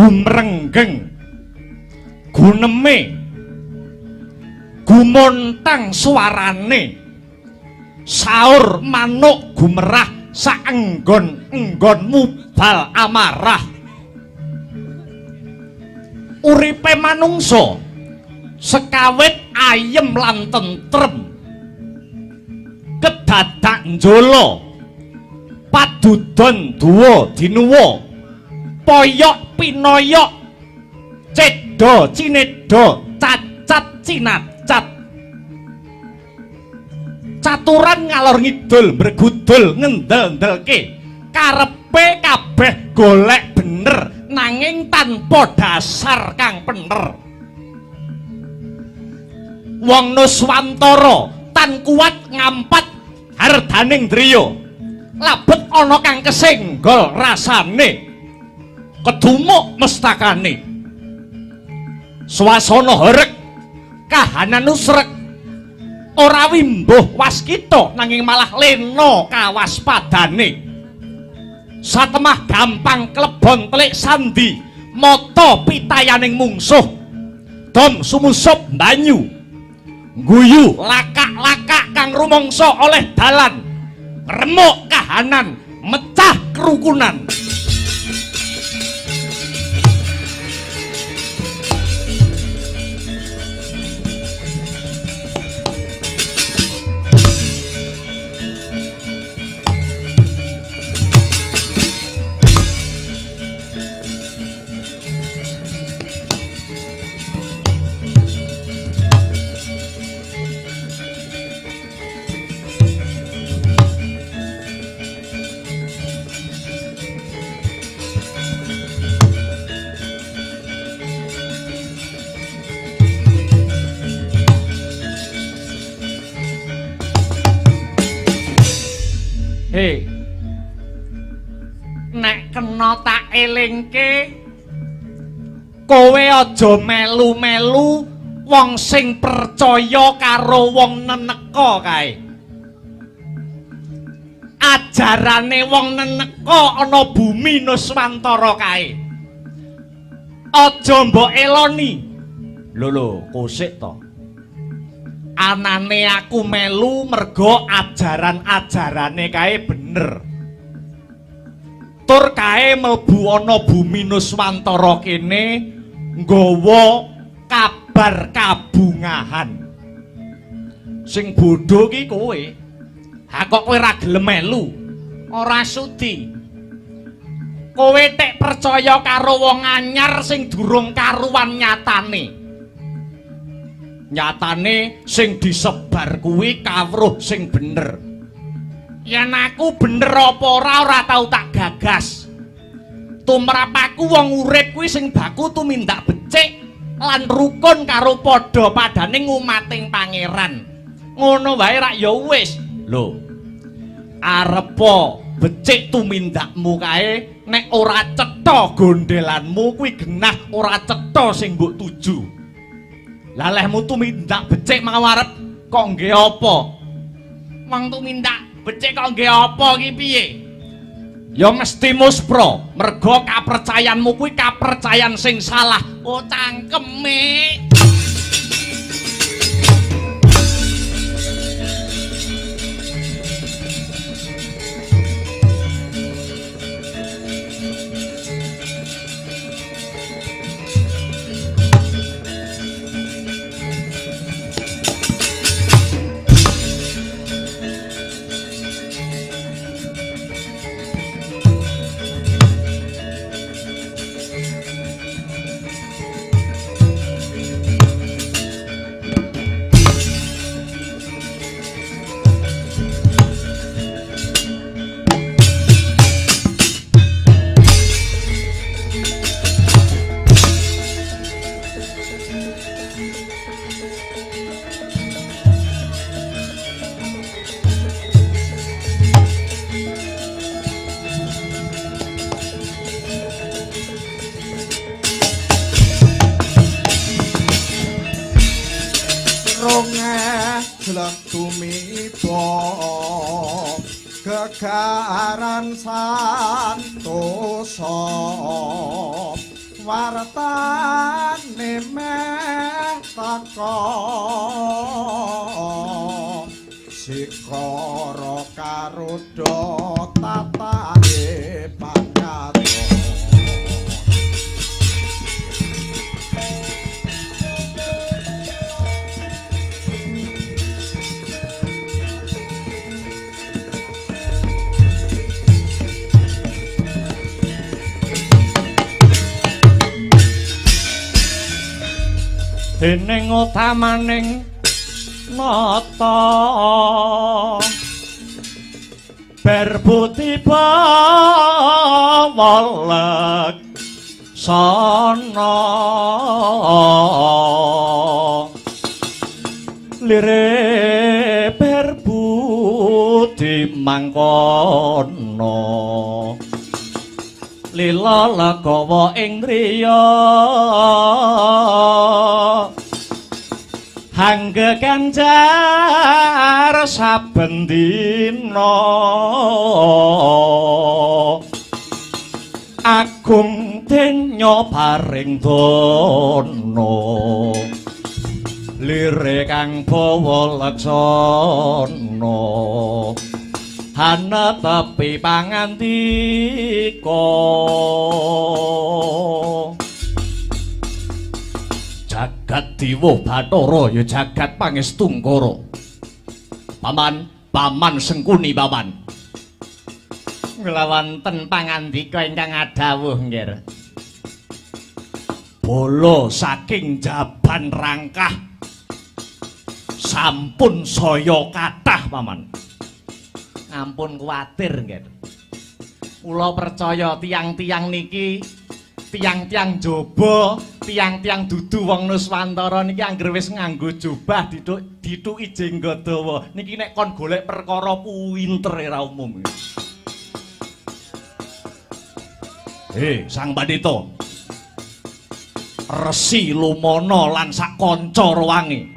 gumrenggeng guneme gumontang suarane saur manuk gumerah saenggon-enggonmu bal amarah. Uripe manungsa sekawit ayem lan tentrem kedadak njolo padudon duwa dinuwa poyok pinoyok cedo cinedo cacat cinacat caturan ngalor ngidul bergudul ngendel-ndelke karepe kabeh golek bener nanging tanpa dasar kang bener. Wong Nuswantara tan kuat ngampat hardaning driya labet ana kang kesenggol rasane kedumuk mestakane swasana herek kahanan usrek ora wimbuh waskita nanging malah lena kawaspadane satemah gampang klebon telik sandi mata pitayaning mungsuh dom sumusup banyu guyu lakak-lakak kang rumangsa oleh dalan remuk kahanan mecah kerukunan. Nek kena tak elingke kowe aja melu-melu wong sing percaya karo wong neneka kae. Ajarane wong neneka ana bumi Nuswantara kae. Aja mbok eloni. Lho kosik to. Anane aku melu mergo ajaran-ajarane kae bener. Tur kae mlebu ana bumi Nuswantara kene nggawa kabar kabungahan. Sing bodho ki kowe. Ha kok kowe ora gelem melu? Ora sudi. Kowe tek percaya karo wong anyar sing durung karuan nyatane. Nyatane sing disebar kuwi kawruh sing bener. Yen aku bener apa ora tau tak gagas. Tumrap aku wong urip kuwi sing baku tumindak becik lan rukun karo padha padane ngumating pangeran. Ngono wae rak ya wis. Lho. Arepa becik tumindakmu kae nek ora cetha gondelanmu kuwi genah ora cetha sing mbok tuju. Lalehmu tumindak becik mawarep kok nggih apa? Wong tumindak becik kok nggih apa iki piye? Ya mesti muspra, mergo kapercayanmu kuwi kapercayan sing salah. Oh cangkeme. Gegaran santosa wartane meh teka sikara karuda tatane pangkat dening utamaning nata berbuti bawalek sana lire berbuti mangkono lila lagawa ing riya hangge ganjar saben dina agung denya paring dana lire kang bawa laksana hana tepi pangandika jagat diwa Bathara ya jagat pangestungkara paman Sengkuni paman nglawanten pangandika ingkang adhawuh nggih bala saking jaban rangkah sampun saya kathah paman ampun kuwatir nggih kula percaya tiang-tiang niki tiang-tiang jaba tiang-tiang dudu wong Nuswantara niki angger wis nganggo jubah dituki jenggot dawa niki nek kon golek perkara pinter ora umum. Sang Pandita Resi Lumana lan sak kanca rowange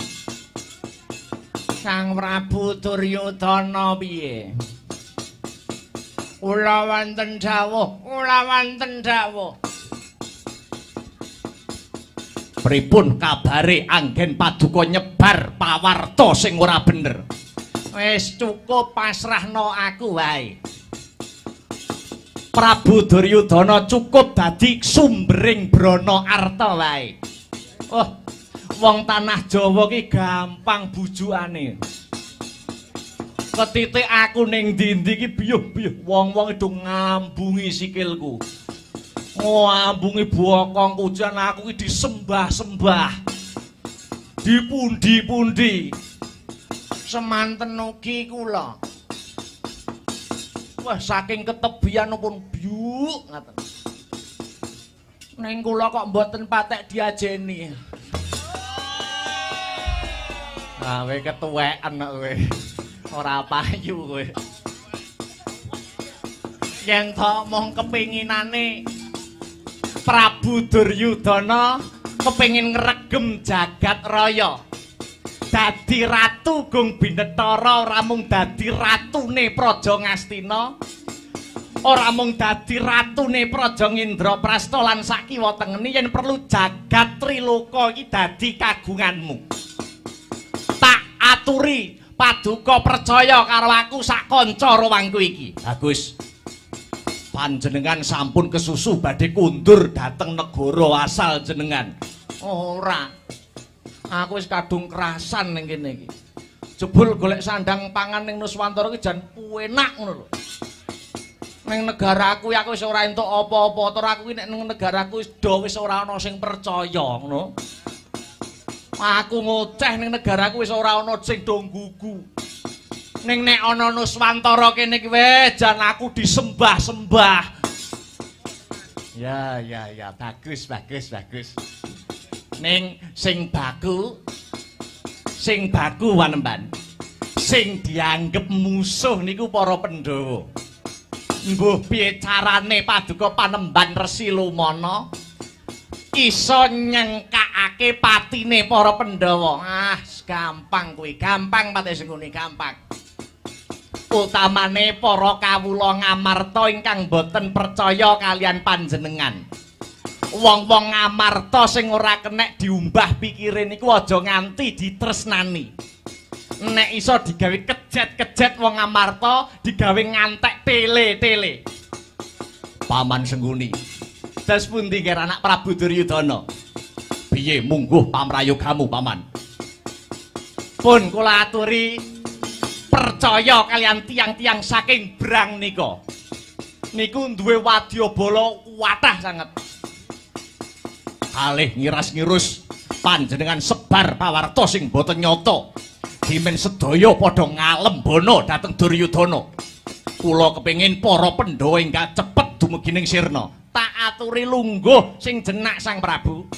Sang Prabu Duryudana piye? Ula wonten dawuh, pripun kabare anggen paduka nyebar pawarta sing ora bener. Wis cukup pasrahno aku wae. Prabu Duryudana cukup dadi sumbering brana arta wae. Oh, wong tanah Jawa ki gampang bujukane. Ketitik aku ning ndi-ndi ki biyuh-biyuh wong-wong do ngambungi sikilku. Ngambungi bokongku jan aku ki disembah-sembah. Dipundi-pundi. Semanten ugi kula. Wah, saking ketebian pun byuk ngaten. Ning kula kok mboten patek diajeni. Ah, kowe ketuweken kok kowe. Ora payu kowe. Yen to mung kepinginane Prabu Duryudana kepengin ngregem jagat raya. Dadi ratu Gung Binetara ora mung dadi ratune Praja Ngastina. Ora mung dadi ratune Praja Ngendraprasta lan sakiwa tengene yen perlu jagat Triloka iki dadi kagunganmu. Tak aturi paduka percaya karo aku sak kanca rowangku iki. Bagus. Panjenengan sampun kesusu badhe kundur dhateng negara asal jenengan. Ora. Aku wis kadung kerasan ning kene iki. Jebul golek sandang pangan ning Nuswantara iki jan enak ngono lho. Ning negaraku aku wis ora entuk apa-apa, tur aku iki nek ning negaraku wis ora ana sing percaya ngono. Aku ngoceh ning negaraku wis ora ana sing do nggugu. Ning nek ana Nuswantara kene iki wis jan aku disembah-sembah. Ya, bagus. Ning sing baku wanemban. Sing dianggep musuh niku para Pandhawa. Mbuh piye carane paduka Panemban Resi Lumana iso nyengkakake patine para Pandhawa. Ah, gampang kuwi, gampang Patih Sengkuni, gampang. Utamane para kawula Ngamarta ingkang boten percaya kalian panjenengan. Wong-wong Ngamarta sing ora kenek diumbah pikire niku aja nganti ditresnani. Nek iso digawe kejet-kejet wong Ngamarta, digawe ngantek tele-tele. Paman Sengguni. Das pundi kira anak Prabu Duryudana? Piye mungguh pamrayogamu, Paman? Pun kula aturi percaya kalian tiang-tiang saking Brang nika. Niku duwe wadyabala kuwatah sanget. Kalih ngiras-ngirus panjenengan sebar pawarta sing boten nyata. Dimen sedaya padha ngalembana dhateng Duryudana. Kula kepengin para Pandhawa ingkang cepet dumugi ning sirna. Tak aturi lungguh sing jenak Sang Prabu.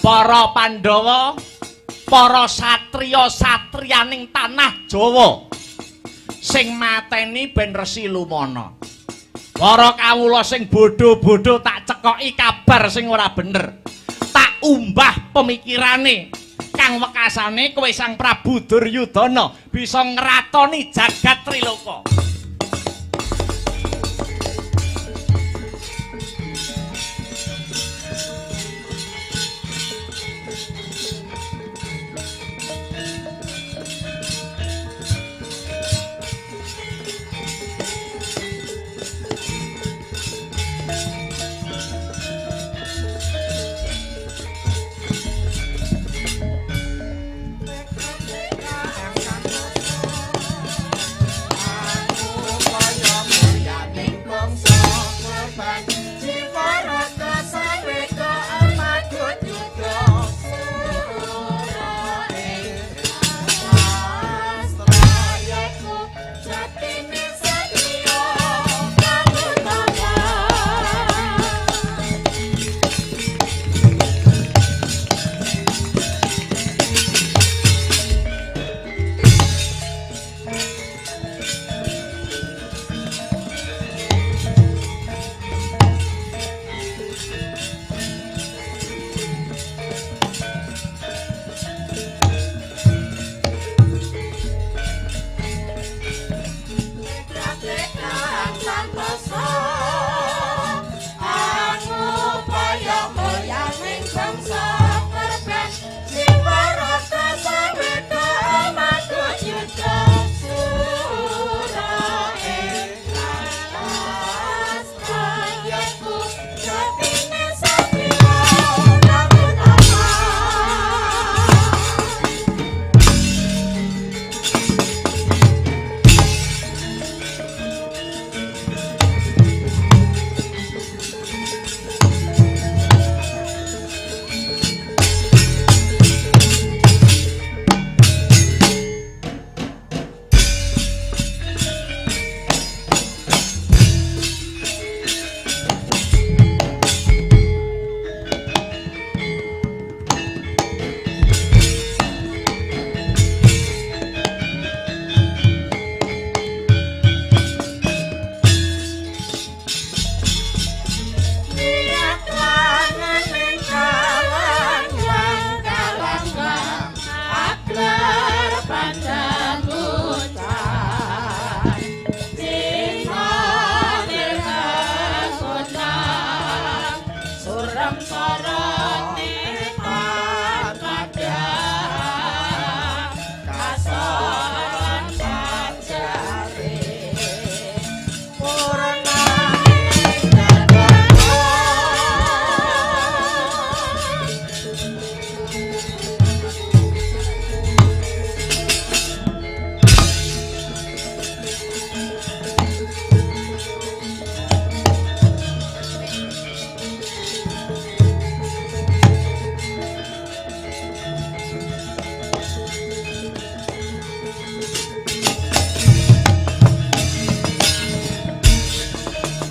Para Pandhawa, para satriya-satriyaning tanah Jawa sing mateni ben Resi Lumana. Para kawula sing bodho-bodho tak cekoki kabar sing ora bener. Tak umbah pemikirane kang wekasane kowe Sang Prabu Duryudana bisa ngratoni jagat Triloka.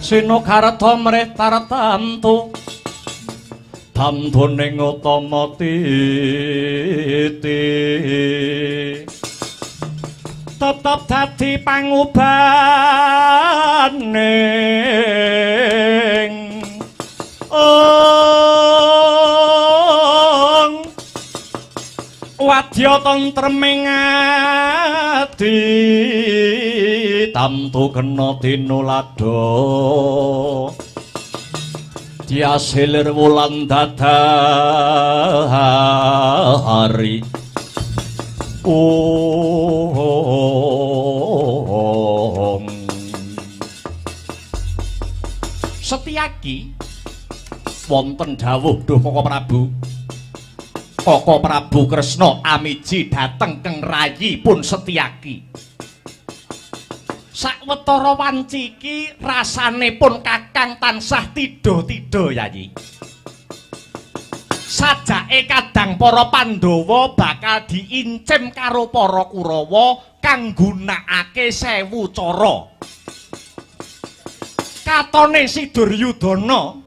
Sinokarta mrih tartamtu tamtuning utama titi tetep dadi pangubaning wadya tentreming ati tamtu kena tinulada Diasilir wulan dadari Setyaki wonten dawuh duh Koko Prabu. Koko Prabu Kresna amiji dhateng keng rayi pun Setyaki. Sawetara wanci iki rasanipun Kakang tansah tida-tida Yayi. Sajake kadang para Pandhawa bakal diincim karo para Kurawa kang gunakake 1000 cara. Katone si Duryudana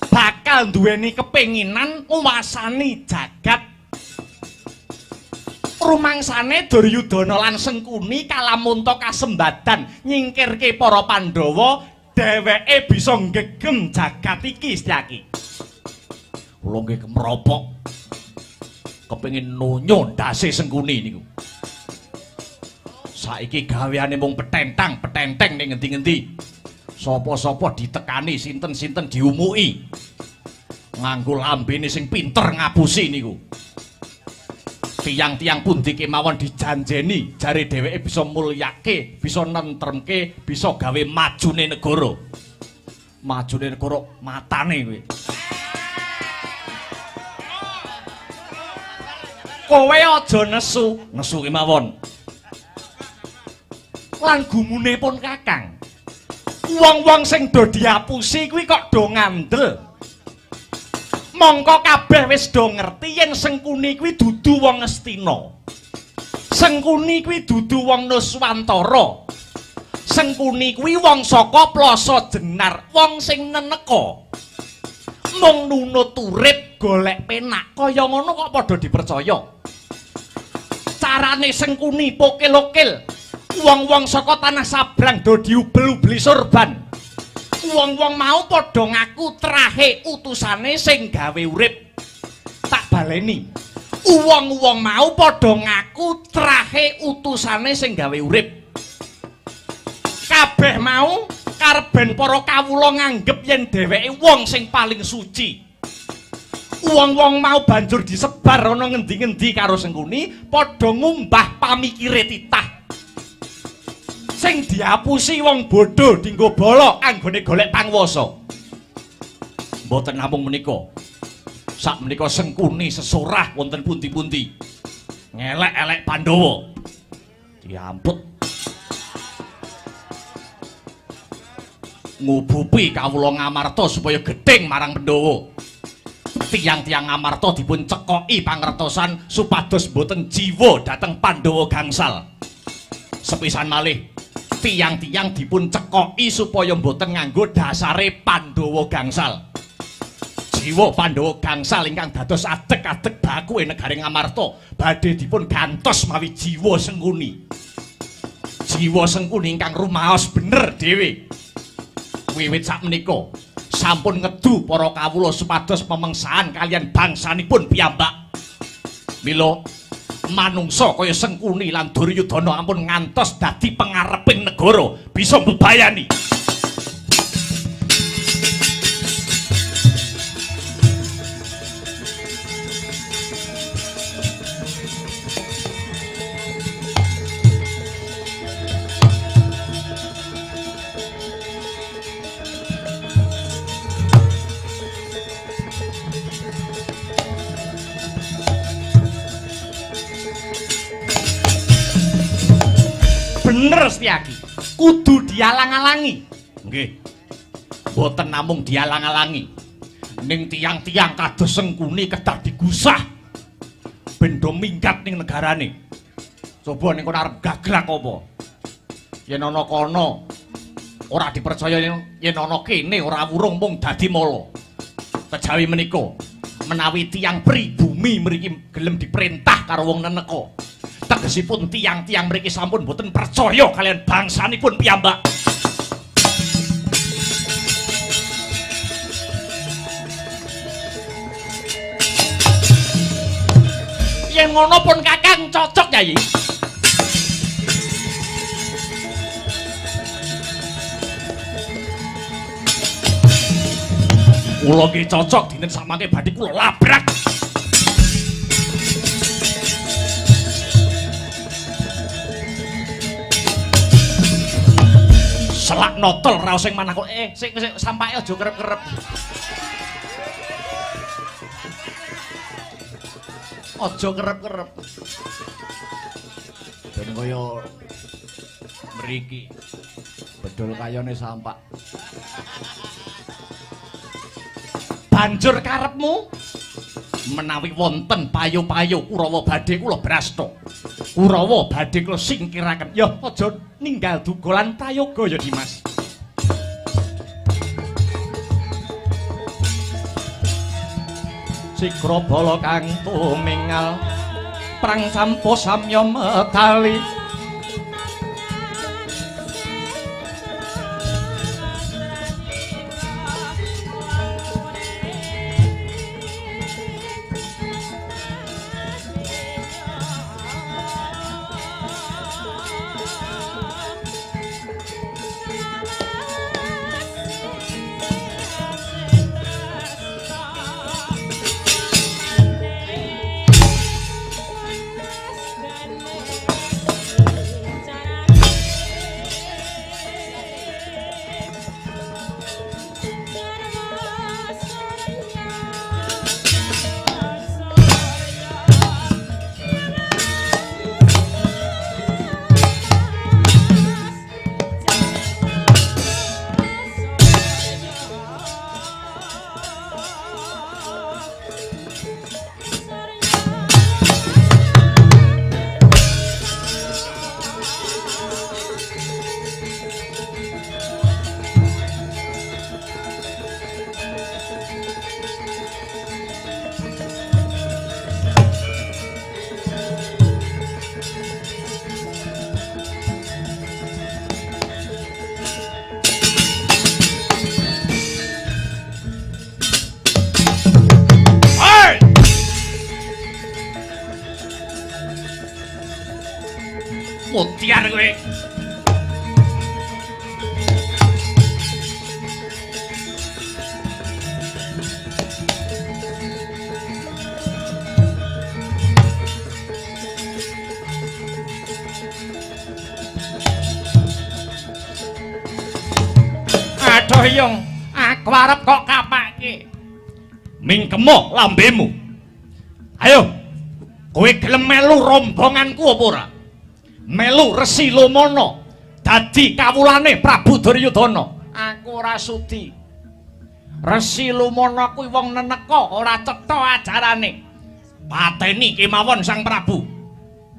bakal duweni kepenginan nguwasani jagat. Rumangsane Duryudana lan Sengkuni kalamunta kasembadan nyingkirke para Pandhawa, dheweke bisa nggegem jagat iki Setyaki. Kula nggih kemropok kepengin nonyo ndase Sengkuni niku. Saiki gaweane mung petentang-petenteng ning ngendi-ngendi. Sapa-sapa ditekani, sinten-sinten diumuki. Nganggo lambene sing pinter ngapusi niku. Tiang-tiang pundi kemawon dijanjeni jare dheweke bisa mulyake, bisa nentremke, bisa gawe majune negara. Majune negara matane kowe. Kowe aja nesu kemawon. Lan gumune pun Kakang. Wong-wong sing do diapusi kuwi kok do ngandel. Mongko kabeh wis do ngerti yen Sengkuni kuwi dudu wong Astina. Sengkuni kuwi dudu wong Nuswantara. Sengkuni kuwi wong saka Plasa Jenar, wong sing neneka. Mung nunut urip golek penak kaya ngono kok padha dipercaya. Carane Sengkuni pokil-okil. Wong-wong saka tanah sabrang do diubel-ubeli sorban. Wong-wong mau padha ngaku trahe utusane sing gawe urip. Tak baleni. Wong-wong mau padha ngaku trahe utusane sing gawe urip. Kabeh mau karben para kawula nganggep yen dheweke wong sing paling suci. Wong-wong mau banjur disebar ana ngendi-ngendi karo Sengkuni padha ngumbah pamikire titah. Sing diapusi wong bodho dinggo bala anggone golek pangwasa. Mboten namung menika. Sak menika Sengkuni sesorah wonten pundi-pundi. Ngelek-elek Pandhawa. Diamput. Ngubupi kawula Ngamarta supaya gething marang Pandhawa. Tiang-tiang Ngamarta dipun cekoki pangertosan supados boten jiwa dhateng Pandhawa gangsal. Sepisan malih tiang-tiang dipun cekoki supaya mboten nganggo dasare Pandhawa gangsal. Jiwa Pandhawa gangsal ingkang dados adeg-adeg bakuhe negari Ngamarta badhe dipun gantos mawi jiwa Sengkuni. Jiwa Sengkuni ingkang rumaos bener dhewe. Wiwit sakmenika sampun ngedu para kawula supados pemengsahan kalian bangsanipun piyambak. Mila manungsa kaya Sengkuni lan Duryudana ampun ngantos dadi pangareping negara bisa mbebayani. Bener Setyaki, kudu dialang-alangi. Nggih. Boten namung dialang-alangi. Ning tiang-tiang kados Sengkuni kedah digusah. Ben do minggat ning negarane. Coba ning kono arep gagrag apa? Yen ana kono ora dipercaya yen ana kene ora wurung mung dadi mala. Kejawi menika menawi tiang pribumi mriki gelem diperintah karo wong neneka. Tegesipun tiang-tiang mriki sampun boten percaya kalian bangsanipun piyambak. Yen ngono pun Kakang cocok Yayi. Kula nggih cocok dinten samangke badhe kula labrak. Selak notol raos sing manah kok sik sampake aja kerep-kerep. Aja kerep-kerep. Ben kaya mriki. Bedol kayane sampak. Banjur karepmu menawi wonten payo-payo Kurawa badhe kula brasta. Kurawa badhe kula singkiraken. Ya aja ninggal dugolan prayoga ya Dimas. Sigra bala kang tumingal prang campa samya medali. Mutiar kowe. Aduh Yung, aku arep kok kapake. Mingkemo lambemu. Ayo, kowe gelem melu rombonganku apa ora? Melu Resi Lomono dadi kawulane Prabu Duryudana. Aku ora sudi. Resi Lomono kuwi wong neneka, ora cetha ajarane. Pateni kemawon Sang Prabu.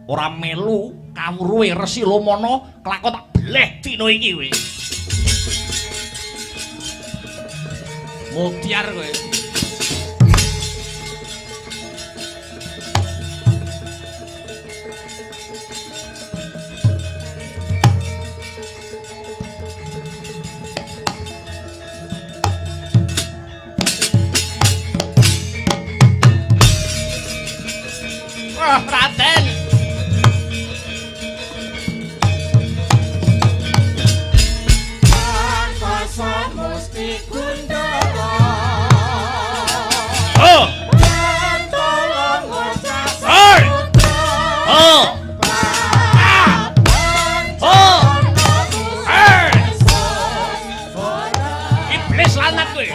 Ora melu kawruhe Resi Lomono kelakon tak bleh dina iki kowe. Mutiar kowe. Raden. Angkasa Musti Gundala. Oh. Tolong ngocas putra. Oh. Iblis lanat kowe.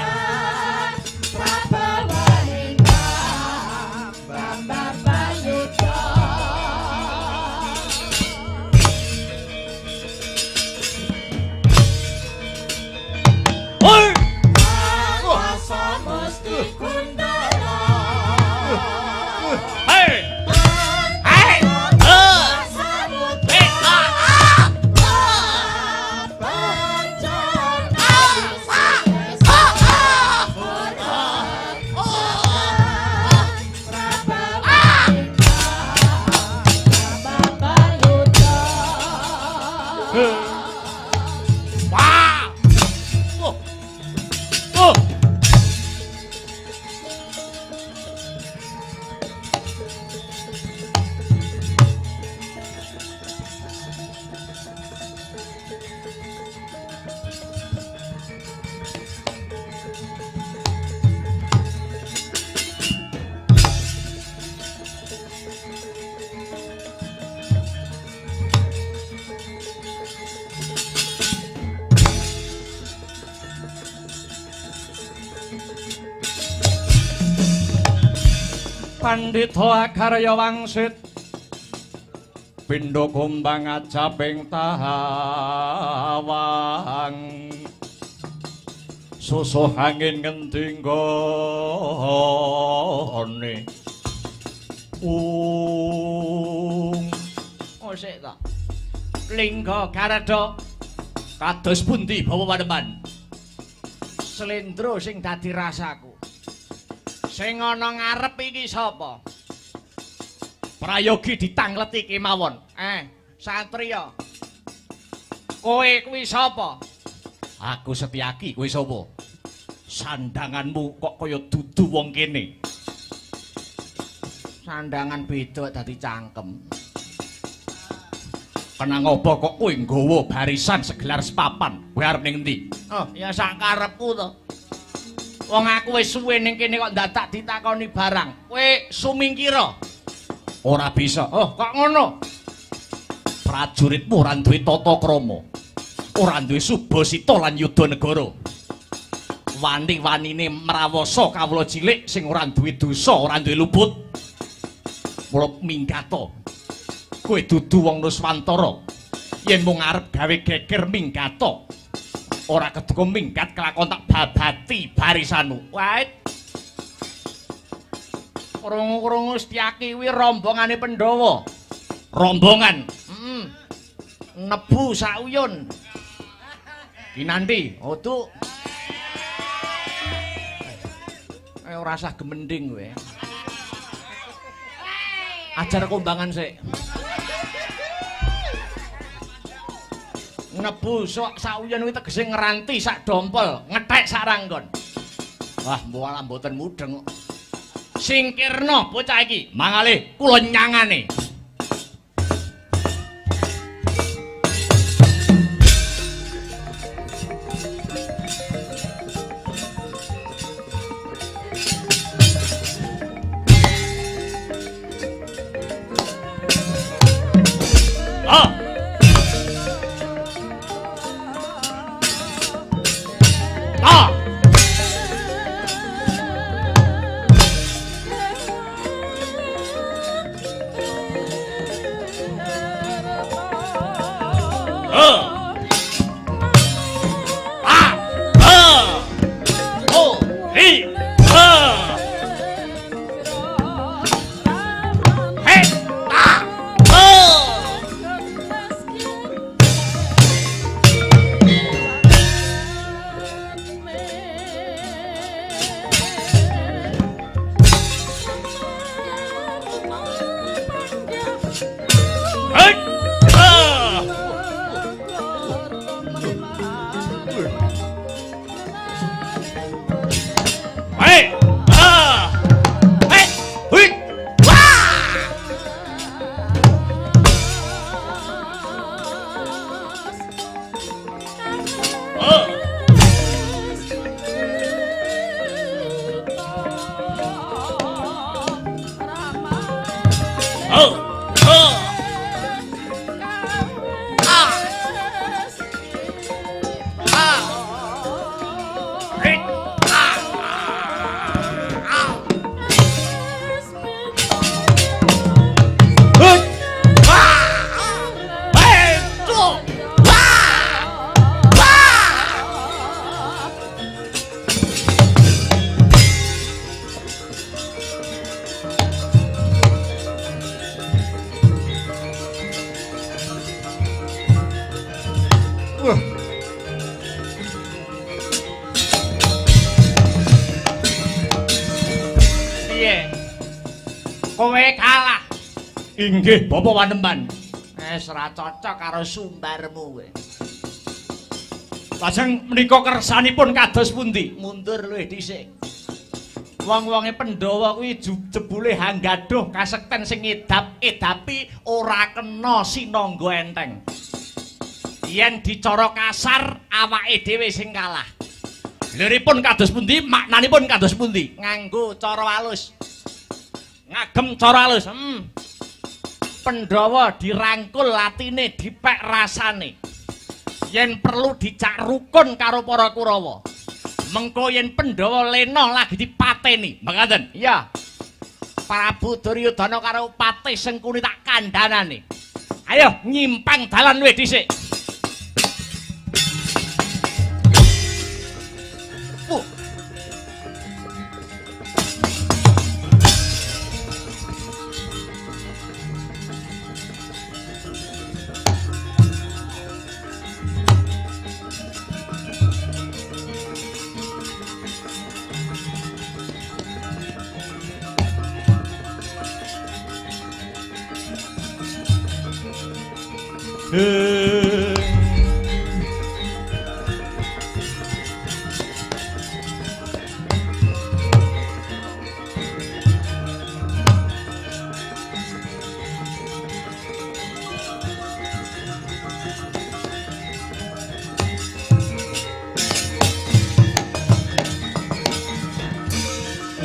Pandhita Agarya wangsit pindha kumbang ajaping tawang susuh angin ngendi nggone sik ta Lingga Garada kados pundi Bapak Panembahan Slendra sing dadi rasaku sing ana ngarep iki sapa prayogi ditangleti kemawon satriya kowe kuwi sapa aku Setyaki kowe sapa sandanganmu kok kaya dudu wong kene sandangan beda dadi cangkem kenang apa kok kowe nggawa barisan segelar sepapan kowe arep ning endi oh ya sak karepku to wong aku wis suwe ning kene kok dadak ditakoni barang kowe sumingkira ora bisa oh kok ngono prajuritmu ora duwe tata krama ora duwe subasita lan yudha negara wani-wanine mrawasa kawula cilik sing ora duwe dosa ora duwe luput mula minggato kowe dudu wong Nuswantara yen mung arep gawe geger minggato ora keduka minggat kelakon tak babati barisanmu wae krungu-krungu Setyaki kuwi rombongane Pandhawa rombongan nebu sauyun kinanti otu ora usah gemending kowe ajar kumbangan sik nebu sok sauyen kuwi tegese ngranti sak dompel ngethek sak ranggon wah muala mboten mudeng singkirna bocah iki mangale kula nyangane Inggih, Bapak Panembahan. Wis ora cocok karo sumbarmu kowe. Lajeng menika kersanipun kados pundi? Mundur luwih dhisik. Wong-wonge Pandhawa kuwi jebule hanggaduh kasekten sing edapi ora kena sinangga enteng. Yen dicara kasar awake dhewe sing kalah. Liripun kados pundi? Maknanipun kados pundi? Nganggo cara alus. Ngagem cara alus. Pandhawa dirangkul latine dipek rasane yen perlu dicak rukun karo para Kurawa mengko yen Pandhawa lena lagi dipateni mangkaten iya Prabu Duryudana karo Patih Sengkuni tak kandhanane. Ayo nyimpang dalan wis dhisik.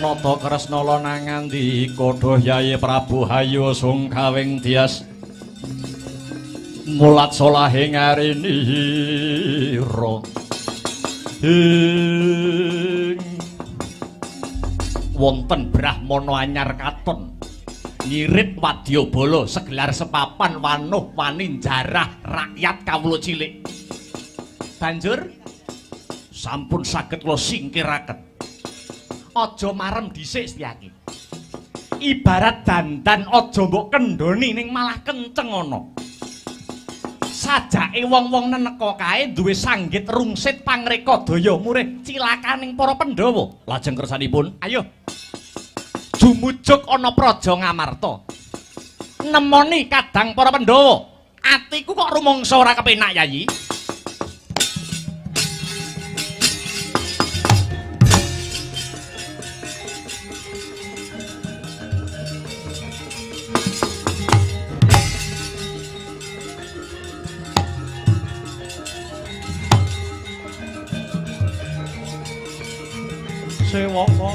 Nata Kresna nangandi kodho Yayi Prabu Hayu sungkawing dias mulat solahe ngarenira wonten Brahmana anyar katon ngirit wadyabala segelar sepapan wanuh wani jarah rakyat kawula cilik banjur sampun saged kula singkiraken aja marem dhisik Setyaki. Ibarat dandan aja mbok kendhoni ning malah kenceng ana. Sajake wong-wong neneka kae duwe sanggit rungsit pangreka daya murih cilakaning para Pandhawa. Lajeng kersanipun, ayo. Jumujuk ana Praja Ngamarta. Nemoni kadang para Pandhawa. Atiku kok rumangsa ora kepenak, Yayi. Sewaka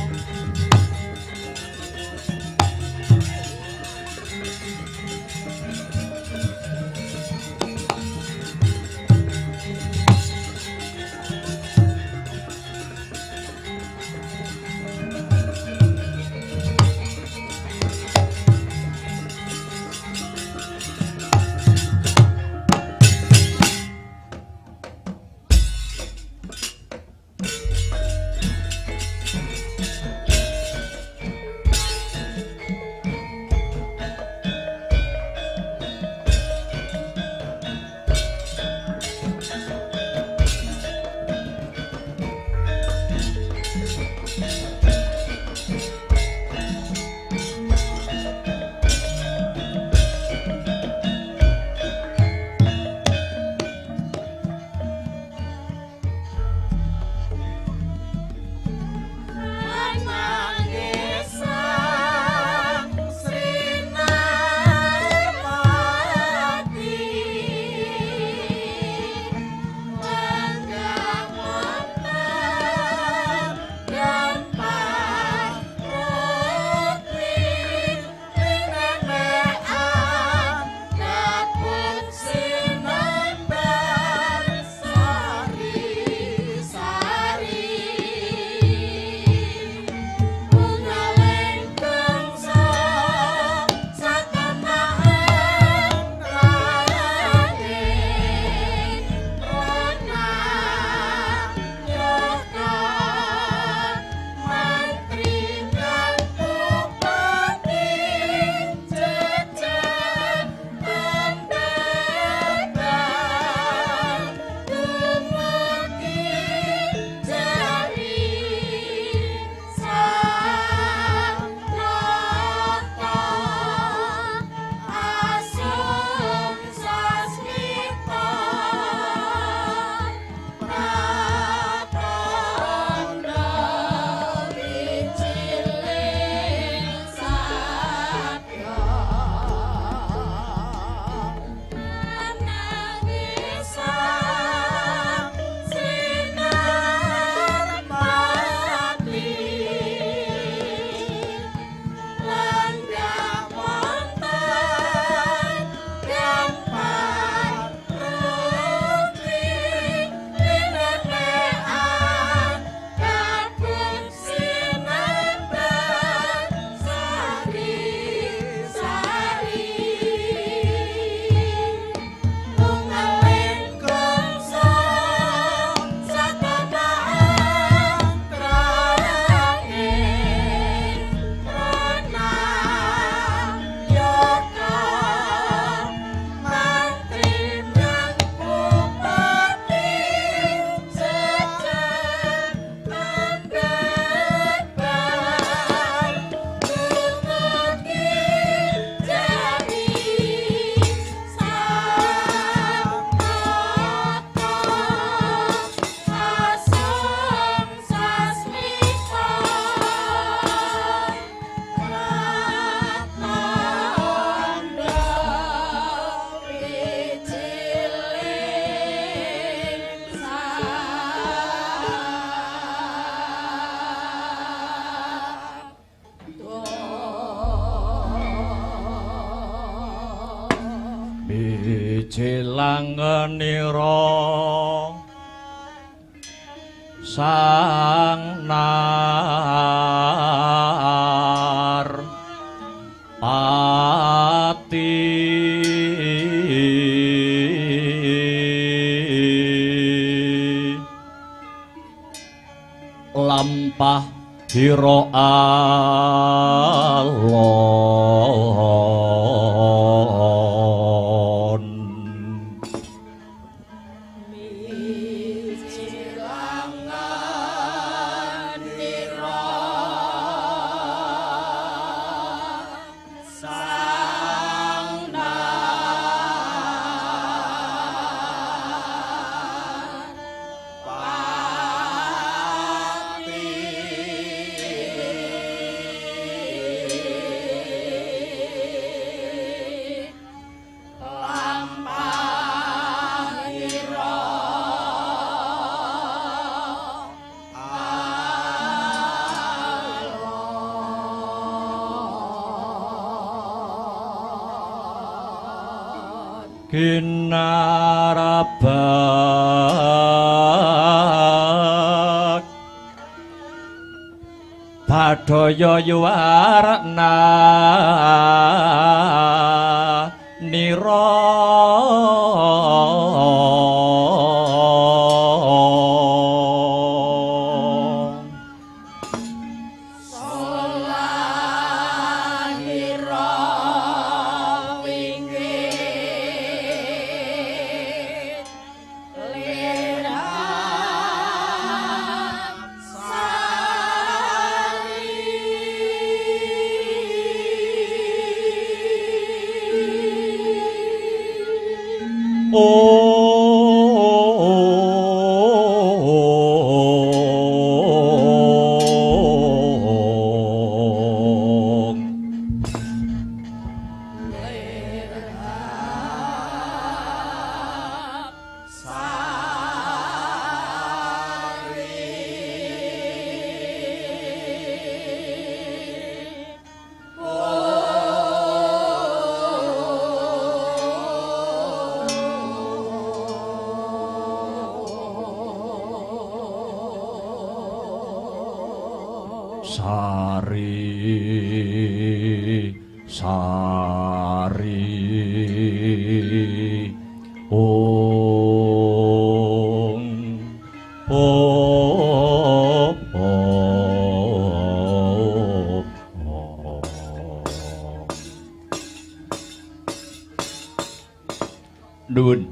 angenira sang nar pati lampah hira alon kinarabak badaya yuwarna nira Nun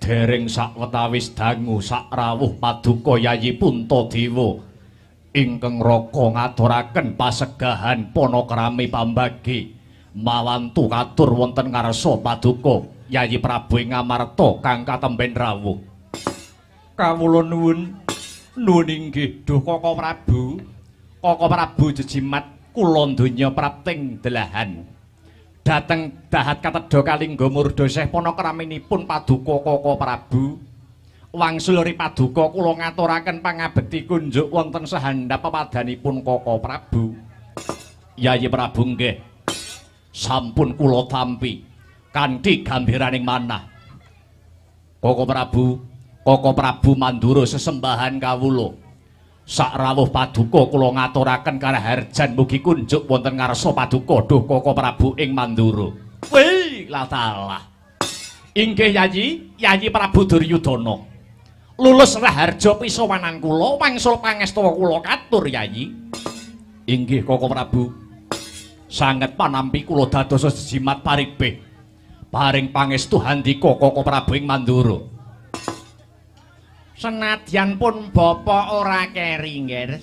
dereng sakwetawis dangu sak rawuh paduka Yayi Puntadewa ingkang raka ngaturaken pasegahan panakrami pambagi mawantu katur wonten ngarsa paduka Yayi Prabu Ngamarta kang katemben rawuh. Kawula nuwun inggih duh Kaka Prabu. Kaka Prabu jejimat kula donya prapting delahan. Dateng dahat katedha kalingga murda seh panakraminipun paduka Kaka Prabu. Wangsul ri paduka kula ngaturaken pangabekti kunjuk wonten sahandhap pepadanipun Kaka Prabu. Yayi Prabu nggih. Sampun kula tampi kanthi gambiraning manah. Kaka Prabu mandura sesembahan kawula. Sak rawuh paduka kula ngaturaken karaharjan mugi kunjuk wonten ngarsa paduka duh Kaka Prabu ing Mandura. Wih, la talah. Inggih Yayi Prabu Duryudana. Lulus raharja pisawanan kula wangsul pangestu kula katur Yayi. Inggih Kaka Prabu. Sanget panampi kula dados jimat paribeh. Paring pangestu handika Kaka Prabu ing Mandura. Senadyan pun bapa ora keri nggih.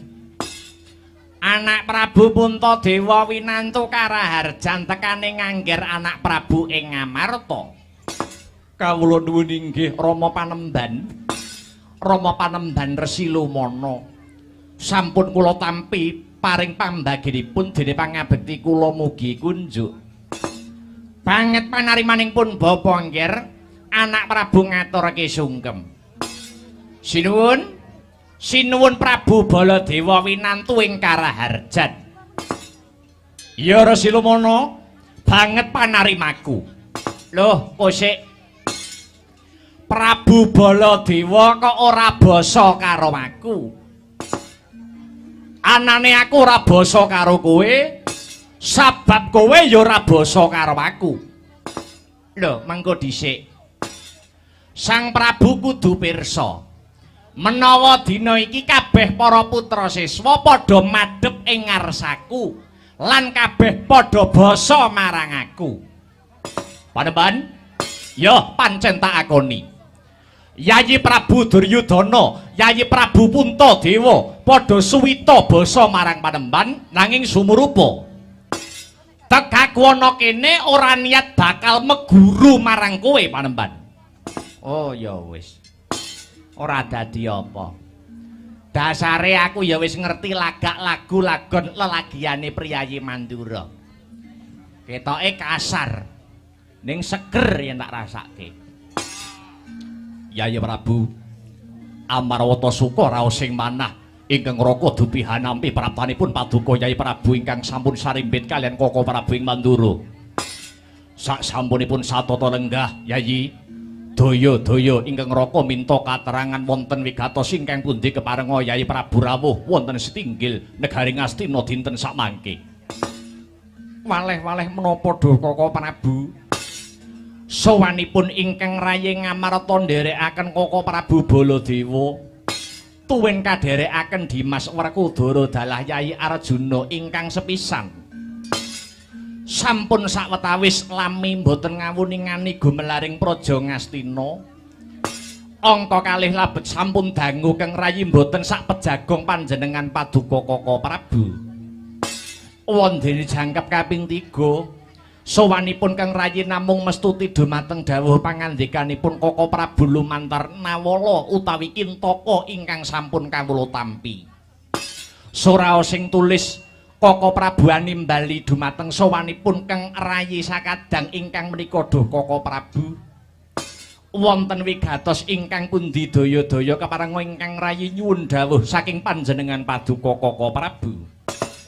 Anak Prabu Puntadewa winantu karaharjan tekane ngangger anak Prabu ing Ngamarta. Kawula nuwun inggih Rama Panemban Resi Lumana. Sampun kula tampi paring pambaginipun dene pangabekti kula mugi kunjuk. Banget panarimanipun bapa nggih anak Prabu ngaturake sungkem. Sinuwun Prabu Baladewa winantu ing karaharjan. Ya Resi Lumana, banget panarimaku. Loh, kosek Prabu Baladewa kok ora basa karo aku. Anane aku ora basa karo kowe, sabab kowe ya ora basa karo aku. Lho, mengko dhisik. Sang Prabu kudu pirsa. Menawa dina iki kabeh para putra siswa padha madhep ing ngarsaku lan kabeh padha basa marang aku. Panemban, ya pancen tak akoni. Yayi Prabu Duryudana, Yayi Prabu Puntadewa padha suwita basa marang Panemban nanging sumurupa. Tegaku ana kene ora niat bakal meguru marang kowe Panemban. Oh ya wis. Ora dadi apa. Dasare aku ya wis ngerti lagak lagu lagon lelagiane Priyayi Mandura. Ketoke kasar. Ning seger yen tak rasake. Yayi Prabu Amarwata Suka raos sing manah ingkang raka dupi hanampi praptanipun paduka Yayi Prabu ingkang sampun sarimbit kalian Koko Prabu ing Mandura. Sak sampunipun satata lenggah Yayi daya-daya ingkang raka minta katerangan wonten wigatos ingkang pundi keparenga Yayi Prabu rawuh wonten setinggil negari Ngastina dinten sakmangke. Waleh-waleh menapa Duh Koko Prabu? Sawanipun ingkang rayi ngamarta nderekaken Koko Prabu Baladewa tuwin kaderekaken Dimas Werkudara dalah Yayi Arjuna ingkang sepisan sampun sawetawis lami boten ngawuningani gumelaring praja Ngastina angka kalih labet sampun dangu keng rayi boten sak pejagong panjenengan paduka Koko Prabu wondene jangkep kaping 3 sawanipun kang rayi namung mestuti dumateng dawuh pangandikanipun Koko Prabu lumantar Nawala utawi Kintaka ingkang sampun kawula tampi. Suraos sing tulis Koko Prabu animbali dumateng sawanipun kang rayi sakadang ingkang menika Duh Koko Prabu. Wonten wigatos ingkang pundi daya-daya keparenga ingkang rayi nyuwun dawuh saking panjenengan paduka Koko Prabu.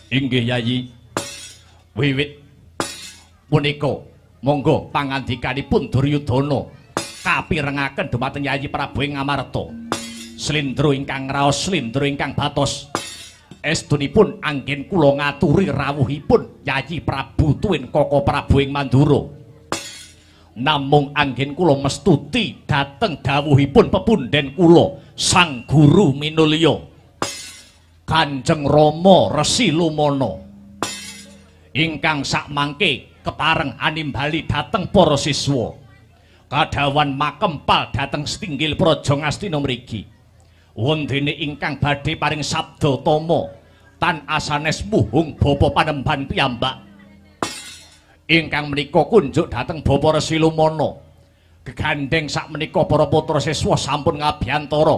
Inggih Yayi. Wiwit punika monggo pangandikanipun Duryudana kapirengaken dumateng Yayi Prabu ing Ngamarta. Slendra ingkang raos slendra ingkang batos. Estunipun anggen kula ngaturi rawuhipun Yayi Prabu tuwin Koko Prabu ing Mandura. Namung anggen kula mestuti dhateng dawuhipun pepunden kula Sang Guru Minulya Kanjeng Rama Resi Lumana ingkang sakmangke kepareng animbali dhateng para siswa kadawan makempal dhateng setinggil praja Ngastina mriki wondene ingkang badhe paring sabda tama tan asanes muhung Bapa Panemban piyambak ingkang menika kunjuk dhateng Bapa Resi Lumana gegandeng sakmenika para putra siswa sampun ngabiyantara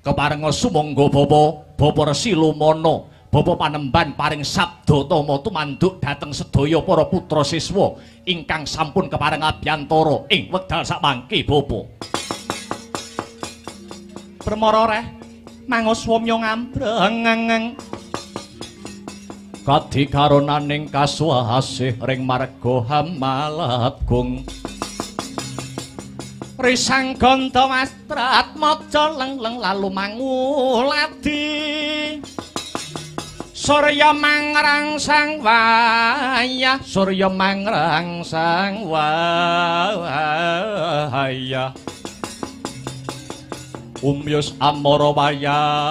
keparenga sumangga Bapa Resi Lumana Bapa Panemban paring sabda tama tumanduk dhateng sedaya para putra siswa ingkang sampun kepareng abiyantara ing wekdal sakmangke Bapa. Permara reh mangos wamya ngambreng kadikaronaning kasuwasih ring marga Hamalagung. Risang ganda wastrat maca lengleng lalu manguladi. Surya mangrangsang wayah Surya mangrangsang wayah Umyus amara wayahanto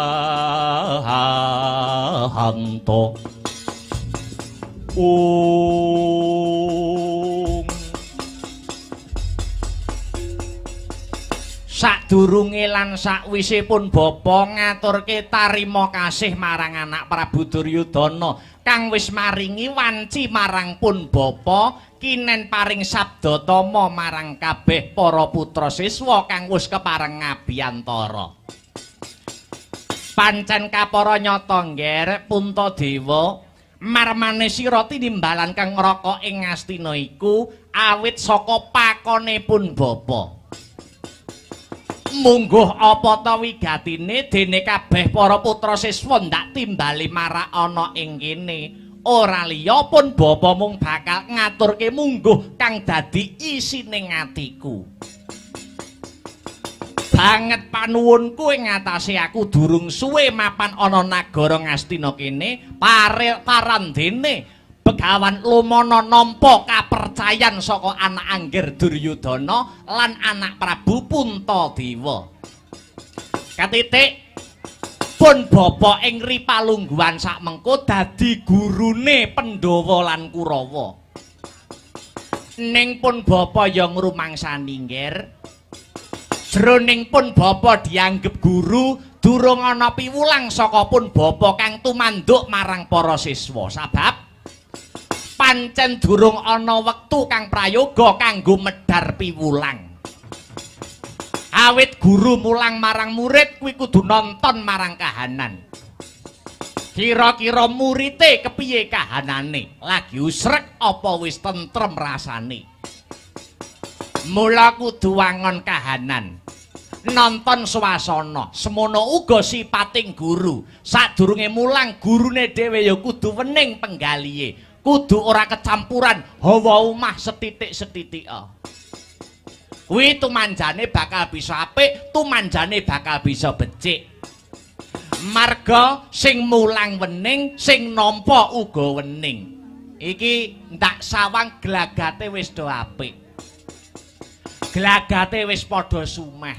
Sadurunge lan sakwisipun Bapa ngaturke tarima kasih marang anak Prabu Duryudana kang wis maringi wanci marang pun Bapa kinen paring sabda tama marang kabeh para putra siswa kang wis kepareng ngabiyantara. Pancen kapara nyata ngger Puntadewa marmane sira tinimbalan kang ngraka ing Ngastina iku awit saka pakonipun Bapa. Mungguh apa ta wigatine dene kabeh para putra siswa ndak timbali marak ana ing kene ora liya pun Bapa mung bakal ngaturke mungguh kang dadi isine atiku. banget panuwunku ing ngatasé aku durung suwe mapan ana nagara Ngastina kene parandene Begawan Lumana nampa kapercayan saka anak Angger Duryudana lan anak Prabu Puntadewa. Katitik pun bapa ing Ripalungguhan sakmengko dadi gurune Pandhawa lan Kurawa. Ning pun bapa ya ngrumangsani Ngger. Jroning pun bapa dianggep guru, durung ana piwulang saka pun bapa kang tumanduk marang para siswa. Sabab pancen durung ana wektu kang prayoga kanggo medhar piwulang. Awit guru mulang marang murid kuwi kudu nonton marang kahanan. Kira-kira murite kepiye kahanane? Lagi usrek apa wis tentrem rasane? Mula kudu wangon kahanan. Nonton swasana. Semono uga sipating guru. Sadurunge mulang gurune dhewe ya kudu wening penggalihe. Kudu ora kecampuran hawa umah setitik-setitika. Kuwi tumanjane bakal bisa apik, tumanjane bakal bisa becik. Marga sing mulang wening, sing nampa uga wening. Iki ndak sawang glagate wis do apik. Glagate wis padha sumeh.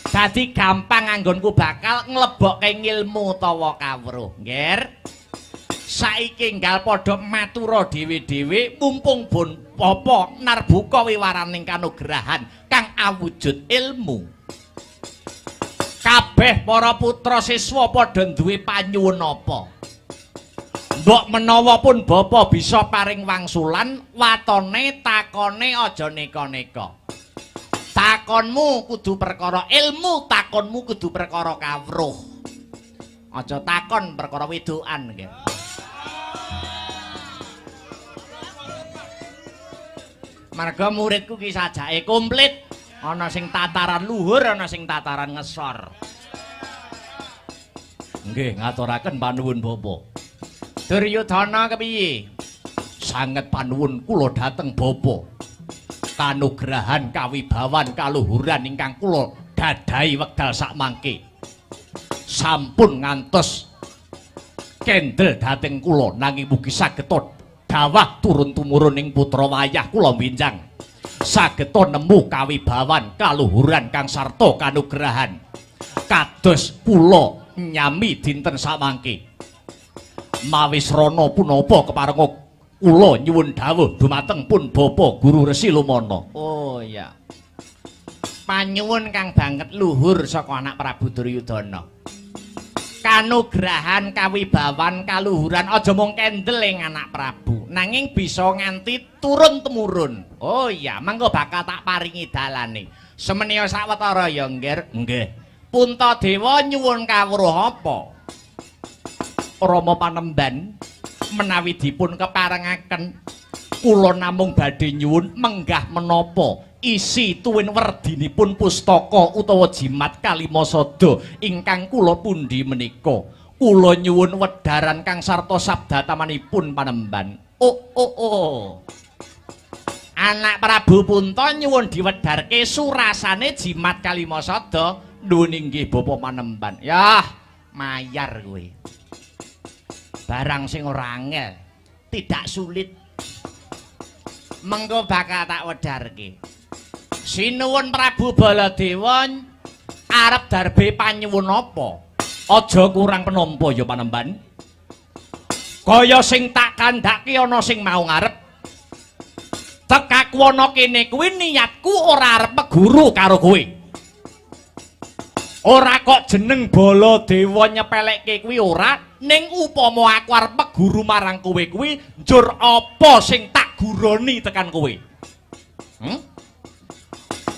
Dadi gampang anggonku bakal nglebokke ngilmu utawa kawruh, Ngger. Saiki enggal padha matura dhewe-dhewe mumpung pun apa narbuka wiwaraning kanugrahan kang awujud ilmu. Kabeh para putra siswa padha duwe panyuwun apa? Mbok menawa pun bapa bisa paring wangsulan, watone takone aja neka-neka. Takonmu kudu perkara ilmu, takonmu kudu perkara kawruh. Aja takon perkara wedokan nggih. Marga muridku ki sajake komplit. Ana sing tataran luhur, ana sing tataran ngesor. Nggih, ngaturaken panuwun Bapa. Duryudana kepiye? Sanget panuwun kula dhateng Bapa. Kanugrahan, kawibawan, kaluhuran ingkang kula gadahi wekdal sakmangke. Sampun ngantos kendel dhateng kula nanging mugi sageta dawah turun tumurun ing putra wayah kula minjang. Sageta nemu kawibawan kaluhuran kang sarta kanugrahan kados kula nyami dinten samangke mawis rana punapa keparenga kula nyuwun dawuh dumateng pun Bapa Guru Resi Lumana. Oh iya, panyuwun kang banget luhur saka anak Prabu Duryudana. Kanugrahan kawibawan kaluhuran aja mung kendel ing anak Prabu, nanging bisa nganti turun temurun. Oh iya, mangko bakal tak paringi dalane. Semenia sawetara ya, Ngger. Nggih. Puntadewa nyuwun kawruh apa? Rama Panemban menawi dipun keparengaken kula namung badhe nyuwun menggah menapa isi tuwin werdinipun pustaka utawa jimat Kalimasada ingkang kula pundi menika. Kula nyuwun wedharan kang sarta sabda tamanipun Panemban. Oh. Anak Prabu Punta nyuwun diwedharke surasane jimat Kalimasada. Nuwun inggih Bapa Panemban. Yah, mayar kowe. Barang sing ora angel, tidak sulit. Mengko bakal tak wedharke. Sinuwun Prabu Baladewa arep darbe panyuwun apa? Aja kurang penampa ya Panemban. Kaya sing tak kandhake ana sing mau ngarep. Tekaku ana kene kuwi niatku ora arep meguru karo kowe. Ora kok jeneng Baladewa nyepelekke kuwi ora, ning upama aku arep meguru marang kowe kuwi njur apa sing tak guroni tekan kowe.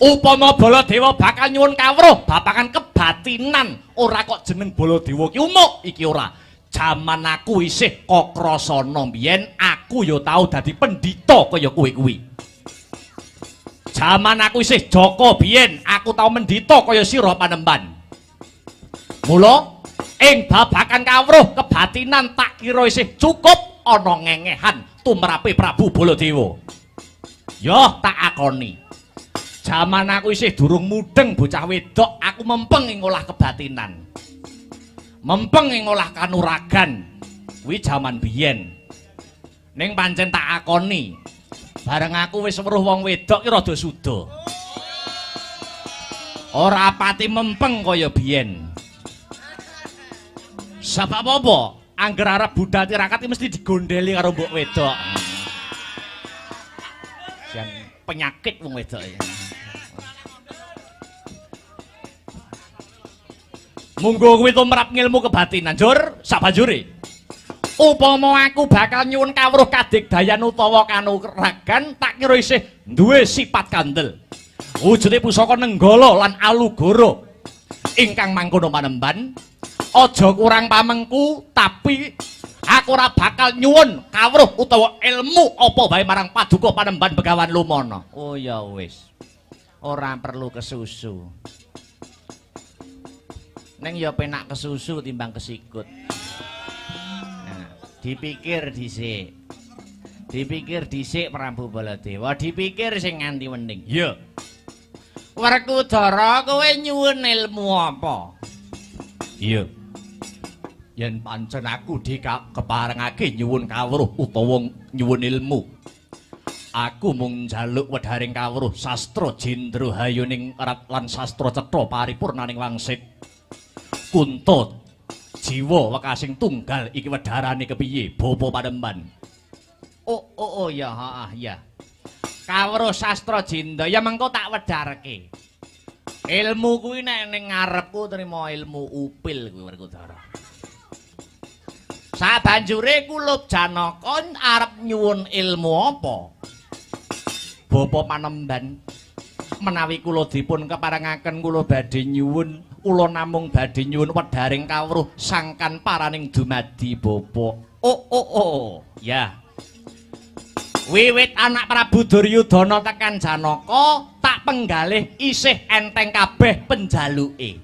Upama Baladewa bakal nyuwun kawruh babagan kebatinan, ora kok jeneng Baladewa ki umuk iki ora. Jaman aku isih Kakrasana mbiyen aku ya tau dadi pendhita kaya kowe kuwi. Jaman aku isih Jaka biyen aku tau mendhita kaya sira Panemban. Mula ing babagan kawruh kebatinan tak kira isih cukup ana ngengehan tumrape Prabu Baladewa. Yo tak akoni. Jaman aku isih durung mudeng bocah wedok, aku mempeng ing olah kebatinan. Mempeng ing olah kanuragan. Kuwi jaman biyen. Ning pancen tak akoni. Bareng aku wis weruh wong wedok ki rada suda. Ora pati mempeng kaya biyen. Sebab apa? Angger arep budal tirakat mesti digondeli karo mbok wedok. Jan penyakit wong wedok ya. Munggo kuwi tumrap ngilmu kebatinan, Jur, sabanjure. Upama aku bakal nyuwun kawruh kadigdayan utawa kanuragan, tak kira isih duwe sifat kandel. Wujude pusaka nenggala lan alugara. Ingkang mangkono panemban, aja kurang pamengku, tapi aku ora bakal nyuwun kawruh utawa ilmu apa bae marang paduka panemban Begawan Lumana. Oh ya wis. Ora perlu kesusu. Neng ya penak kesusu timbang kesikut. Nah, dipikir dhisik. Dipikir dhisik Prabu Baladewa, dipikir sing nganti wening. Ya. Werkudara kowe nyuwun ilmu apa? Iya. Yen pancen aku keparengake nyuwun kawruh utawa nyuwun ilmu. Aku mung njaluk wedharing kawruh sastra Jendrahayoning Rat lan sastra cetha paripurnaning wangsit. Kunta jiwa wekasing tunggal iki wedharane kepiye bapa panemban? Oh ya ya. Kawruh sastra Jendra ya mengko tak wedharke. Ilmu kuwi nek ning ngarepku trima ilmu upil kuwi Werkudara. Sabanjure kula Janaka arep nyuwun ilmu apa? Bapa panemban menawi kula dipun keparengaken kula badhe nyuwun, kula namung badhe nyuwun wedharing kawruh sangkan paraning dumadi bapa. Oh, ya. Wiwit anak Prabu Duryudana tekan Janaka, tak penggalih isih enteng kabeh penjaluke.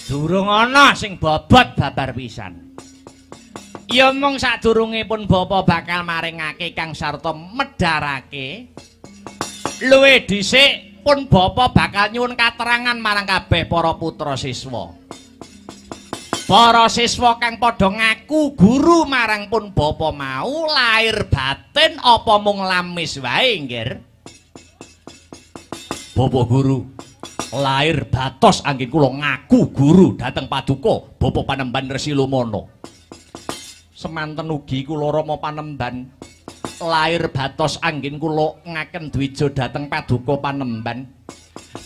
Durung ana sing bobot babar pisan. Ya mung sadurungipun bapa bakal maringake kang sarta medharake. Luwih dhisik pun bapa bakal nyuwun katerangan marang kabeh para putra siswa. Para siswa kang padha ngaku guru marang pun bapa mau lahir batin apa mung lamis wae, nggih. Bapa guru lahir batos anggen kula ngaku guru dhateng paduka Bapa Panemban Resi Lumana. Semanten ugi kula Rama Panemban lahir batos anggen kula ngaken dwija dhateng paduka Panemban.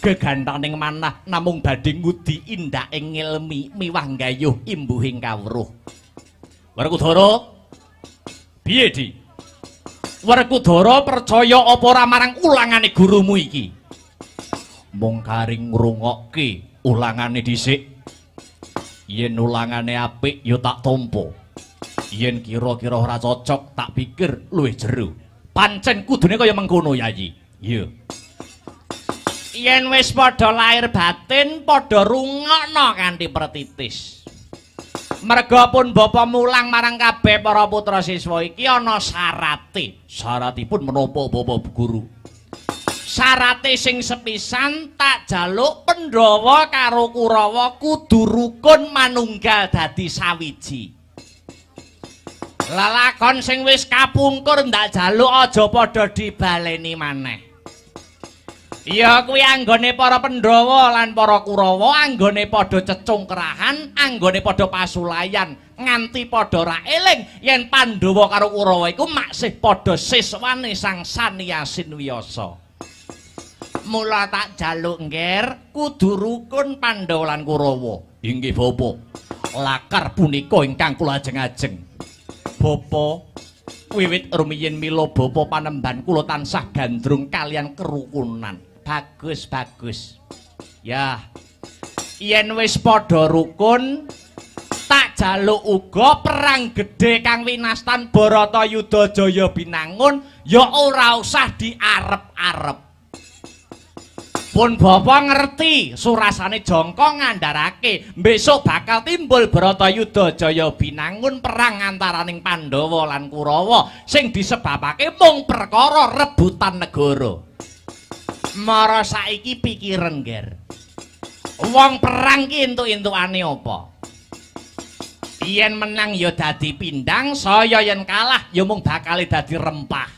Gegantaning manah namung badhe ngudi indhaking ngilmi miwah gayuh imbuhing kawruh. Werkudara, piye Di? Werkudara percaya apa ora marang ulangane gurumu iki? Mung karing ngrungokke ulangane dhisik. Yen ulangane apik ya tak tampa. Yen kira-kira ora cocok tak pikir luwih jero. Pancen kudune kaya mengkono Yayi. Iya. Yen wis padha lahir batin padha rungokno kanthi pertitis. Merga pun bapa mulang marang kabeh para putra siswa iki ana syarate. Syaratipun menapa Bapak Guru? Syarate sing sepisan tak jaluk Pandhawa karo Kurawa kudu rukun manunggal dadi sawiji. Lalakon sing wis kapungkur ndak jaluk aja padha dibaleni maneh. Ya kuwi anggone para Pandhawa lan para Kurawa anggone padha cecungkrahan, anggone padha pasulayan nganti padha ra eling yen Pandhawa karo Kurawa iku maksih padha siswane Sang Saniyasin Wiyasa. Mula tak jaluk ngger kudu rukun Pandhawa lan Kurawa. Inggih Bapa. Lakar punika ingkang kula ajeng-ajeng. Bapa, wiwit rumiyin mila Bapa Panemban kula tansah gandrung kalian kerukunan. Bagus. Ya. Yen wis padha rukun, tak jaluk uga perang gedhe kang winastan Baratayuda Jaya Binangun ya ora usah diarep-arep. Pun Bapak ngerti surasane jangka ngandharake besok bakal timbul Baratayuda Jaya Binangun perang antaraning Pandhawa lan Kurawa sing disebabake mung perkara rebutan negara. Mara saiki pikiran, Ger. Wong perang ki entuk-entukane apa? Yen menang ya dadi pindang, saya yen kalah ya mung bakal dadi rempah.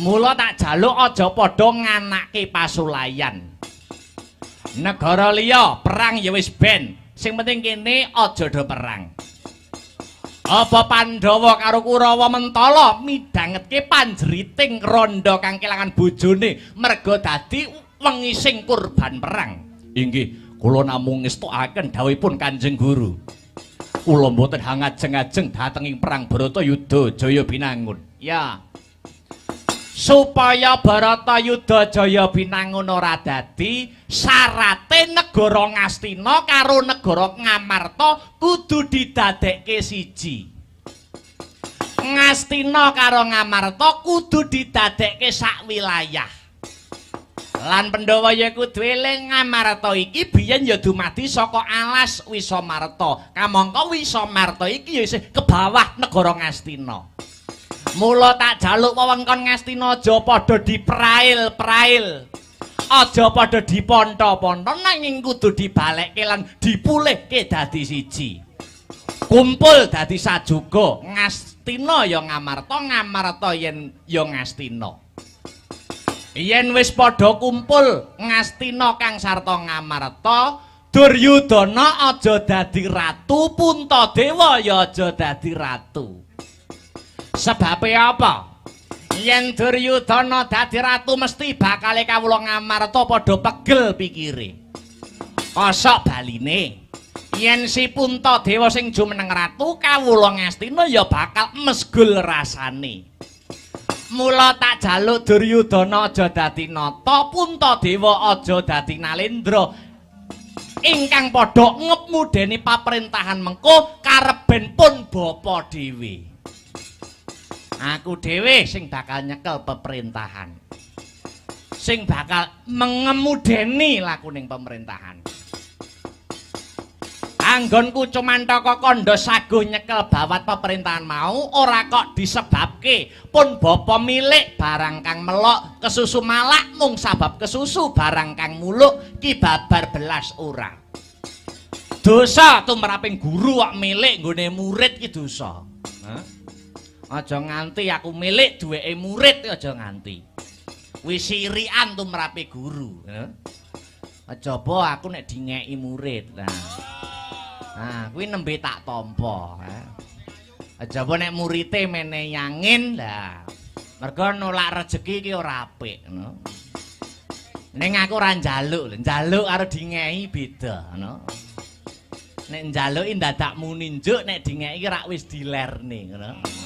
Mula tak jaluk aja padha nganake pasulayan. Negara liya perang ya wis ben, sing penting kene aja do perang. Apa Pandhawa karo Kurawa mentala midhangetke panjriting randha kang kelangan bojone merga dadi wengi sing kurban perang. Inggih, kula namung ngestokaken dawuhipun Kanjeng Guru. Kula mboten ngajeng-ajeng dhatenging perang Bharatayuda Jaya Binangun. Ya. Supaya Bharatayuda Jaya Binangun ora dadi syarate negara Ngastina karo negara Ngamarta kudu didadekke siji. Ngastina karo Ngamarta kudu didadekke sak wilayah. Lan Pandhawa ya kudu eling Ngamarta iki biyen ya dumadi saka alas Wisamarta. Kamangka Wisamarta iki ya isih ke bawah negara Ngastina. Mula tak jaluk wewengkon Ngastina aja padha diprail-prail. Aja padha diponto-ponto nanging kudu dibalekke lan dipulihke dadi siji. Kumpul dadi sajuga. Ngastina ya Ngamarta, Ngamarta yen ya Ngastina. Yen wis padha kumpul Ngastina kang sarta Ngamarta, Duryudana aja dadi ratu, Puntadewa ya aja dadi ratu. Sebabe apa? Yen Duryudana dadi ratu mesti bakal kawula Ngamarta padha pegel pikire. Kosok baline. Yen si Puntadewa sing jumeneng ratu, kawula Ngastina ya bakal mesgul rasane. Mula tak jaluk Duryudana aja dadi nata, Puntadewa aja dadi nalendra. Ingkang padha ngepmudeni paprentahan mengko kareben pun bapa dhewe. Aku dhewe sing bakal nyekel pemerintahan. Sing bakal mengemudeni lakuning pemerintahan. Anggonku Cumantaka Kandha saguh nyekel bawat pemerintahan mau ora kok disebabke pun bapa milik barang kang melok kesusu malak mung sabab kesusu barang kang muluk ki babar belas ora. Dosa tumraping guru kok milik nggone murid ki dosa. Aja nganti aku milik duweke murid aja nganti. Wis sirikan tumrape guru. Ajaba aku nek dingeki murid. Nah, kuwi nembe tak tampa. Ajaba nek murite menehi angin, lah. Mergo nolak rejeki ki ora apik, ngono. Ning aku ora njaluk, njaluk karo dingeki beda, ngono. Nek njaluki dadak muni njuk, nek dingeki rak wis dilerne, ngono.